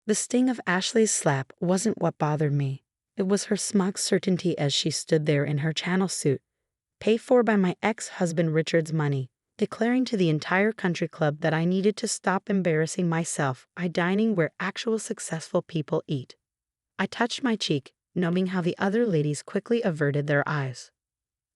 The sting of Ashley's slap wasn't what bothered me. It was her smug certainty as she stood there in her channel suit, paid for by my ex-husband Richard's money, declaring to the entire country club that I needed to stop embarrassing myself by dining where actual successful people eat. I touched my cheek, knowing how the other ladies quickly averted their eyes.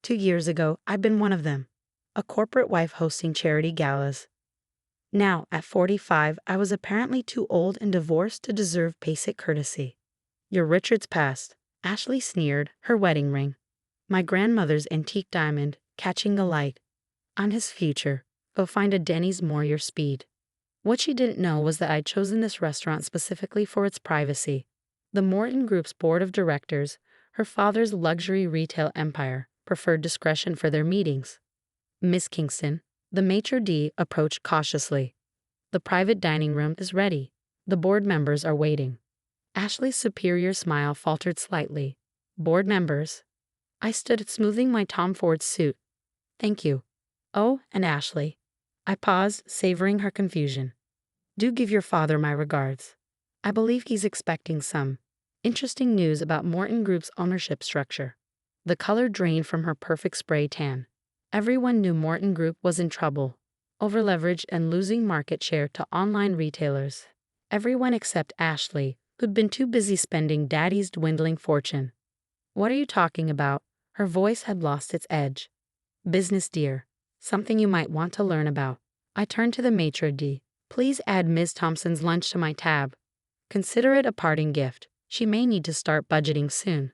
2 years ago, I'd been one of them, a corporate wife hosting charity galas. Now, at 45, I was apparently too old and divorced to deserve basic courtesy. Your Richard's past, Ashley sneered, her wedding ring. My grandmother's antique diamond, catching the light. On his future, go find a Denny's more your speed. What she didn't know was that I'd chosen this restaurant specifically for its privacy. The Morton Group's board of directors, her father's luxury retail empire, preferred discretion for their meetings. Miss Kingston, the maitre d', approached cautiously. The private dining room is ready. The board members are waiting. Ashley's superior smile faltered slightly. Board members. I stood smoothing my Tom Ford suit. Thank you. Oh, and Ashley. I paused, savoring her confusion. Do give your father my regards. I believe he's expecting some interesting news about Morton Group's ownership structure. The color drained from her perfect spray tan. Everyone knew Morton Group was in trouble, over-leveraged and losing market share to online retailers. Everyone except Ashley, who'd been too busy spending Daddy's dwindling fortune. What are you talking about? Her voice had lost its edge. Business, dear. Something you might want to learn about. I turned to the maitre d'. Please add Ms. Thompson's lunch to my tab. Consider it a parting gift. She may need to start budgeting soon.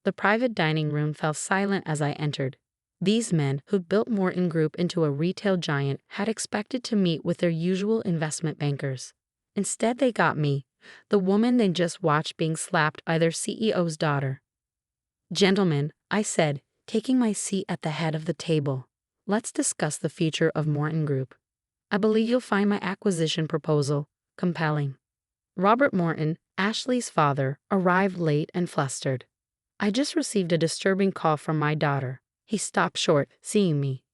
The private dining room fell silent as I entered. These men, who'd built Morton Group into a retail giant, had expected to meet with their usual investment bankers. Instead, they got me, the woman they just watched being slapped by their CEO's daughter. Gentlemen, I said, taking my seat at the head of the table, let's discuss the future of Morton Group. I believe you'll find my acquisition proposal compelling. Robert Morton, Ashley's father, arrived late and flustered. I just received a disturbing call from my daughter. He stopped short, seeing me.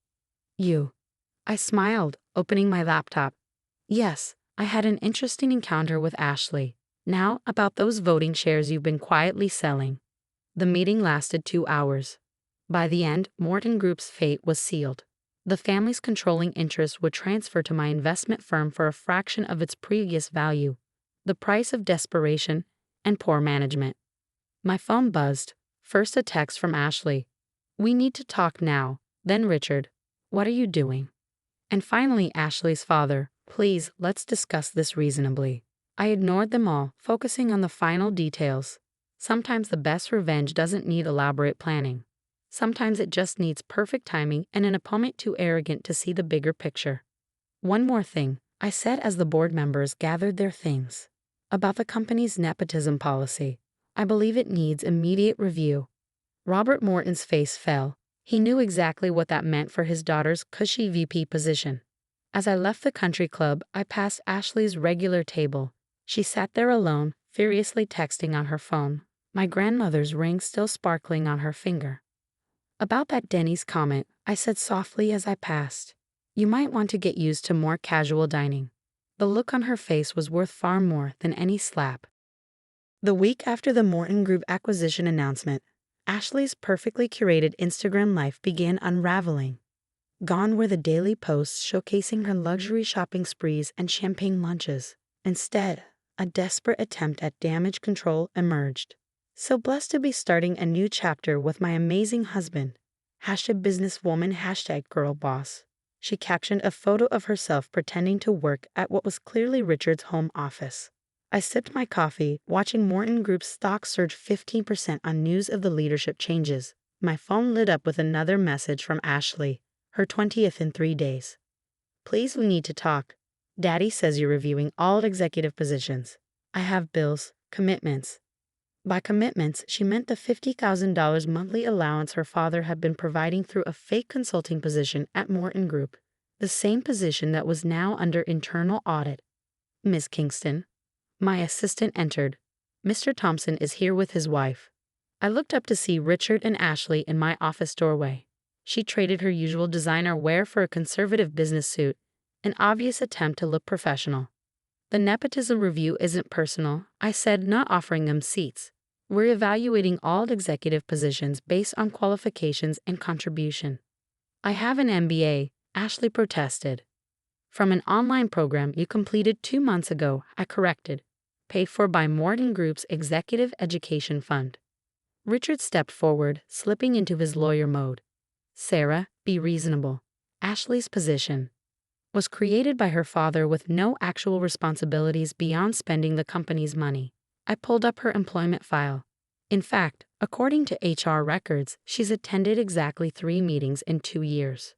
You. I smiled, opening my laptop. Yes, I had an interesting encounter with Ashley. Now, about those voting shares you've been quietly selling. The meeting lasted 2 hours. By the end, Morton Group's fate was sealed. The family's controlling interest would transfer to my investment firm for a fraction of its previous value. The price of desperation and poor management. My phone buzzed. First a text from Ashley. We need to talk now. Then Richard. What are you doing? And finally Ashley's father. Please, let's discuss this reasonably. I ignored them all, focusing on the final details. Sometimes the best revenge doesn't need elaborate planning. Sometimes it just needs perfect timing and an opponent too arrogant to see the bigger picture. One more thing, I said as the board members gathered their things. About the company's nepotism policy. I believe it needs immediate review. Robert Morton's face fell. He knew exactly what that meant for his daughter's cushy VP position. As I left the country club, I passed Ashley's regular table. She sat there alone, furiously texting on her phone, my grandmother's ring still sparkling on her finger. About that Denny's comment, I said softly as I passed. You might want to get used to more casual dining. The look on her face was worth far more than any slap. The week after the Morton Group acquisition announcement, Ashley's perfectly curated Instagram life began unraveling. Gone were the daily posts showcasing her luxury shopping sprees and champagne lunches. Instead, a desperate attempt at damage control emerged. So blessed to be starting a new chapter with my amazing husband. #businesswoman, #girlboss. She captioned a photo of herself pretending to work at what was clearly Richard's home office. I sipped my coffee, watching Morton Group's stock surge 15% on news of the leadership changes. My phone lit up with another message from Ashley, her 20th in 3 days. Please, we need to talk. Daddy says you're reviewing all executive positions. I have bills, commitments. By commitments, she meant the $50,000 monthly allowance her father had been providing through a fake consulting position at Morton Group, the same position that was now under internal audit. Miss Kingston. My assistant entered. Mr. Thompson is here with his wife. I looked up to see Richard and Ashley in my office doorway. She traded her usual designer wear for a conservative business suit, an obvious attempt to look professional. The nepotism review isn't personal, I said, not offering them seats. We're evaluating all executive positions based on qualifications and contribution. I have an MBA, Ashley protested. From an online program you completed 2 months ago, I corrected. Paid for by Morton Group's Executive Education Fund. Richard stepped forward, slipping into his lawyer mode. Sarah, be reasonable. Ashley's position was created by her father with no actual responsibilities beyond spending the company's money. I pulled up her employment file. In fact, according to HR records, she's attended exactly 3 meetings in 2 years.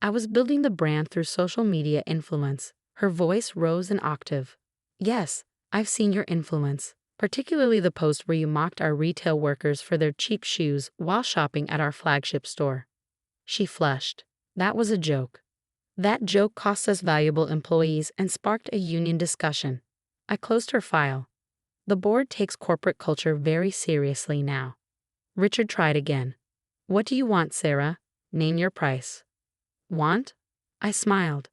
I was building the brand through social media influence. Her voice rose an octave. Yes, I've seen your influence, particularly the post where you mocked our retail workers for their cheap shoes while shopping at our flagship store. She flushed. That was a joke. That joke cost us valuable employees and sparked a union discussion. I closed her file. The board takes corporate culture very seriously now. Richard tried again. What do you want, Sarah? Name your price. Want? I smiled.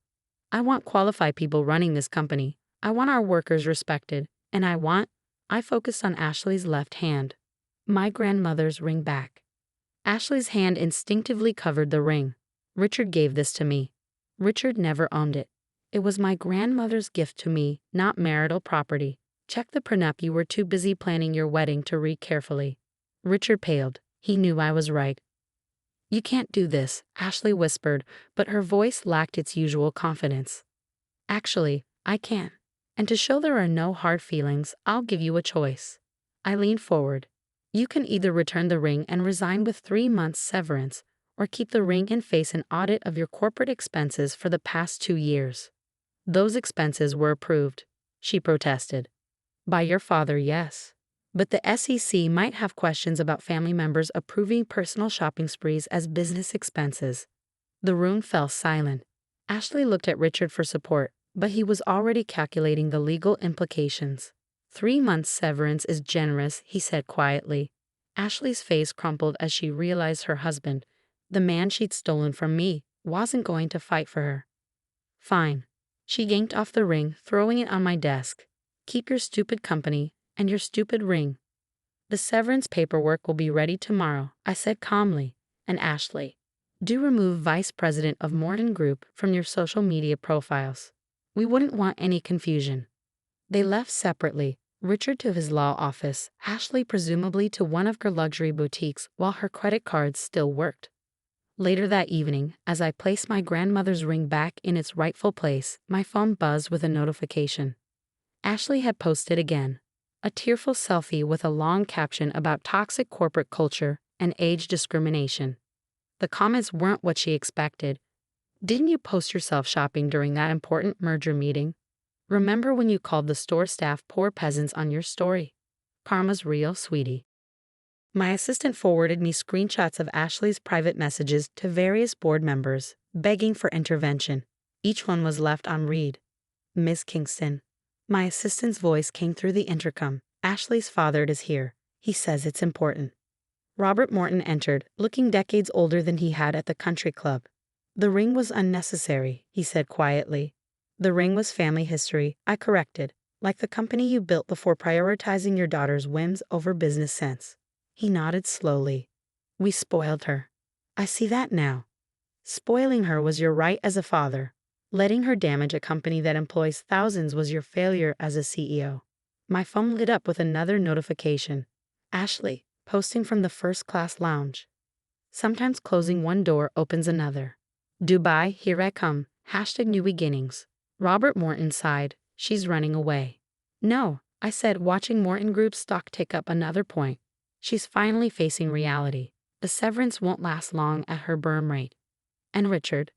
I want qualified people running this company. I want our workers respected. And I focused on Ashley's left hand. My grandmother's ring back. Ashley's hand instinctively covered the ring. Richard gave this to me. Richard never owned it. It was my grandmother's gift to me, not marital property. Check the prenup. You were too busy planning your wedding to read carefully. Richard paled. He knew I was right. You can't do this, Ashley whispered, but her voice lacked its usual confidence. Actually, I can. And to show there are no hard feelings, I'll give you a choice. I leaned forward. You can either return the ring and resign with 3 months severance, or keep the ring and face an audit of your corporate expenses for the past 2 years. Those expenses were approved, she protested. By your father, yes. But the SEC might have questions about family members approving personal shopping sprees as business expenses. The room fell silent. Ashley looked at Richard for support, but he was already calculating the legal implications. 3 months severance is generous, he said quietly. Ashley's face crumpled as she realized her husband, the man she'd stolen from me, wasn't going to fight for her. Fine. She yanked off the ring, throwing it on my desk. Keep your stupid company and your stupid ring. The severance paperwork will be ready tomorrow, I said calmly. And Ashley, do remove Vice President of Morton Group from your social media profiles. We wouldn't want any confusion. They left separately, Richard to his law office, Ashley presumably to one of her luxury boutiques while her credit cards still worked. Later that evening, as I placed my grandmother's ring back in its rightful place, my phone buzzed with a notification. Ashley had posted again. A tearful selfie with a long caption about toxic corporate culture and age discrimination. The comments weren't what she expected. Didn't you post yourself shopping during that important merger meeting? Remember when you called the store staff poor peasants on your story? Karma's real, sweetie. My assistant forwarded me screenshots of Ashley's private messages to various board members, begging for intervention. Each one was left on read. Miss Kingston. My assistant's voice came through the intercom. Ashley's father is here. He says it's important. Robert Morton entered, looking decades older than he had at the country club. The ring was unnecessary, he said quietly. The ring was family history, I corrected, like the company you built before prioritizing your daughter's whims over business sense. He nodded slowly. We spoiled her. I see that now. Spoiling her was your right as a father. Letting her damage a company that employs thousands was your failure as a CEO. My phone lit up with another notification. Ashley, posting from the first-class lounge. Sometimes closing one door opens another. Dubai, here I come. #new beginnings. Robert Morton sighed. She's running away. No, I said, watching Morton Group's stock tick up another point. She's finally facing reality. The severance won't last long at her burn rate. And Richard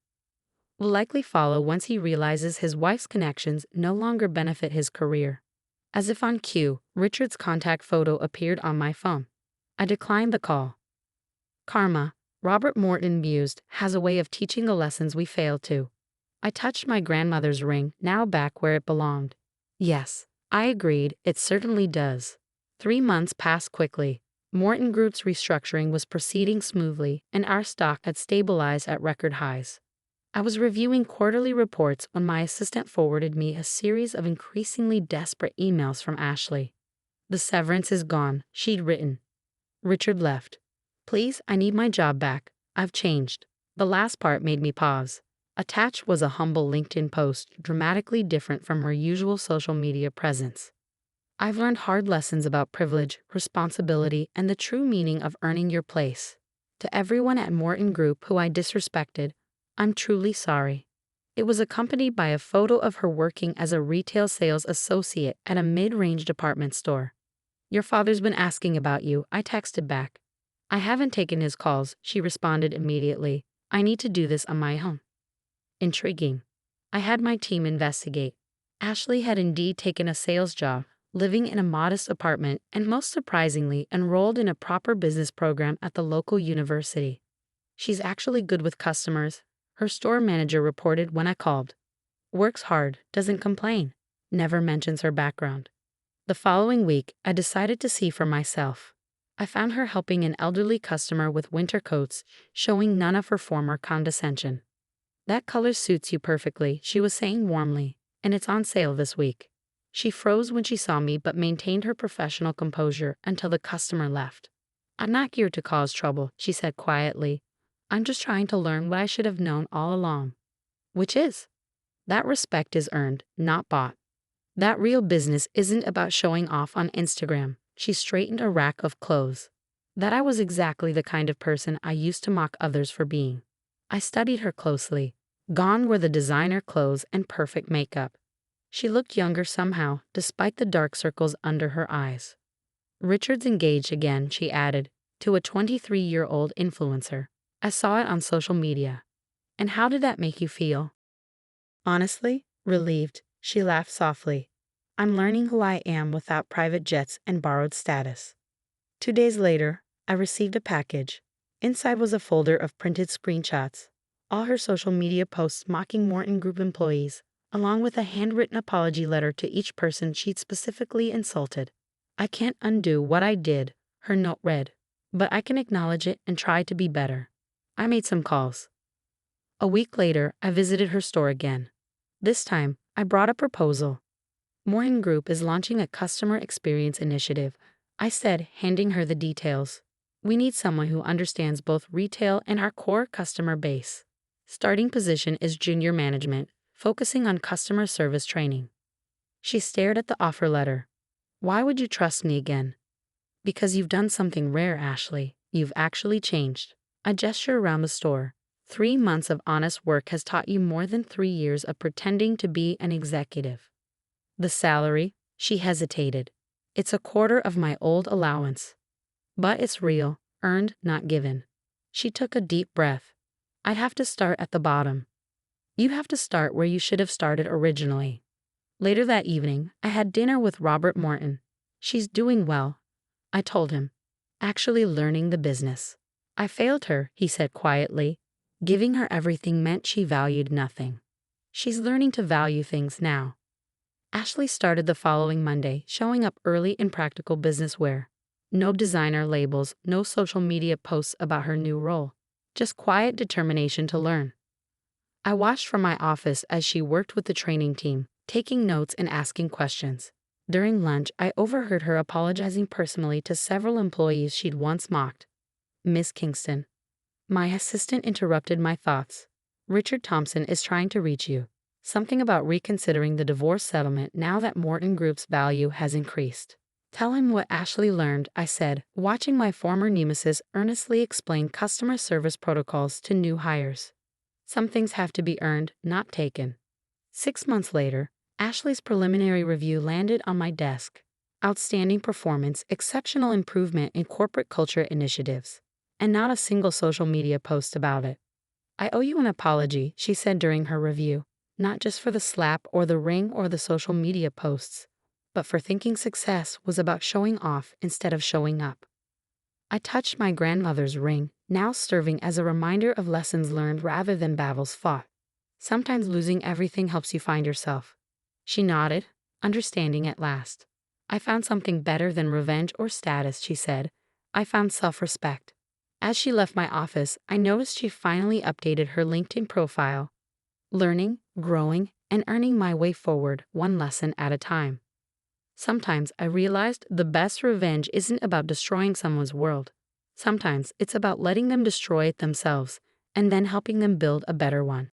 will likely follow once he realizes his wife's connections no longer benefit his career. As if on cue, Richard's contact photo appeared on my phone. I declined the call. Karma, Robert Morton mused, has a way of teaching the lessons we fail to. I touched my grandmother's ring, now back where it belonged. Yes, I agreed, it certainly does. 3 months passed quickly. Morton Group's restructuring was proceeding smoothly, and our stock had stabilized at record highs. I was reviewing quarterly reports when my assistant forwarded me a series of increasingly desperate emails from Ashley. "The severance is gone," she'd written. "Richard left. Please, I need my job back. I've changed." The last part made me pause. Attached was a humble LinkedIn post, dramatically different from her usual social media presence. "I've learned hard lessons about privilege, responsibility, and the true meaning of earning your place. To everyone at Morton Group who I disrespected, I'm truly sorry." It was accompanied by a photo of her working as a retail sales associate at a mid-range department store. "Your father's been asking about you," I texted back. "I haven't taken his calls," she responded immediately. "I need to do this on my own." Intriguing. I had my team investigate. Ashley had indeed taken a sales job, living in a modest apartment, and most surprisingly, enrolled in a proper business program at the local university. "She's actually good with customers," her store manager reported when I called. "Works hard, doesn't complain, never mentions her background." The following week, I decided to see for myself. I found her helping an elderly customer with winter coats, showing none of her former condescension. "That color suits you perfectly," she was saying warmly, "and it's on sale this week." She froze when she saw me but maintained her professional composure until the customer left. "I'm not here to cause trouble," she said quietly. "I'm just trying to learn what I should have known all along." Which is, that respect is earned, not bought. That real business isn't about showing off on Instagram. She straightened a rack of clothes. That I was exactly the kind of person I used to mock others for being. I studied her closely. Gone were the designer clothes and perfect makeup. She looked younger somehow, despite the dark circles under her eyes. "Richard's engaged again," she added, "to a 23-year-old influencer. I saw it on social media." "And how did that make you feel?" "Honestly, relieved," she laughed softly. "I'm learning who I am without private jets and borrowed status." 2 days later, I received a package. Inside was a folder of printed screenshots, all her social media posts mocking Morton Group employees, along with a handwritten apology letter to each person she'd specifically insulted. "I can't undo what I did," her note read, "but I can acknowledge it and try to be better." I made some calls. A week later, I visited her store again. This time, I brought a proposal. "Morton Group is launching a customer experience initiative," I said, handing her the details. "We need someone who understands both retail and our core customer base. Starting position is junior management, focusing on customer service training." She stared at the offer letter. "Why would you trust me again?" "Because you've done something rare, Ashley. You've actually changed." I gestured around the store. 3 months of honest work has taught you more than 3 years of pretending to be an executive. "The salary," she hesitated. "It's a quarter of my old allowance. But it's real, earned, not given." She took a deep breath. "I'd have to start at the bottom." "You have to start where you should have started originally." Later that evening, I had dinner with Robert Morton. "She's doing well," I told him. "Actually learning the business." "I failed her," he said quietly. "Giving her everything meant she valued nothing. She's learning to value things now." Ashley started the following Monday, showing up early in practical business wear. No designer labels, no social media posts about her new role. Just quiet determination to learn. I watched from my office as she worked with the training team, taking notes and asking questions. During lunch, I overheard her apologizing personally to several employees she'd once mocked. "Miss Kingston." My assistant interrupted my thoughts. "Richard Thompson is trying to reach you. Something about reconsidering the divorce settlement now that Morton Group's value has increased." "Tell him what Ashley learned," I said, watching my former nemesis earnestly explain customer service protocols to new hires. "Some things have to be earned, not taken." 6 months later, Ashley's preliminary review landed on my desk. Outstanding performance, exceptional improvement in corporate culture initiatives, and not a single social media post about it. "I owe you an apology," she said during her review, "not just for the slap or the ring or the social media posts, but for thinking success was about showing off instead of showing up." I touched my grandmother's ring, now serving as a reminder of lessons learned rather than battles fought. "Sometimes losing everything helps you find yourself." She nodded, understanding at last. "I found something better than revenge or status," she said. "I found self-respect." As she left my office, I noticed she finally updated her LinkedIn profile, learning, growing, and earning my way forward one lesson at a time. Sometimes I realized the best revenge isn't about destroying someone's world. Sometimes it's about letting them destroy it themselves and then helping them build a better one.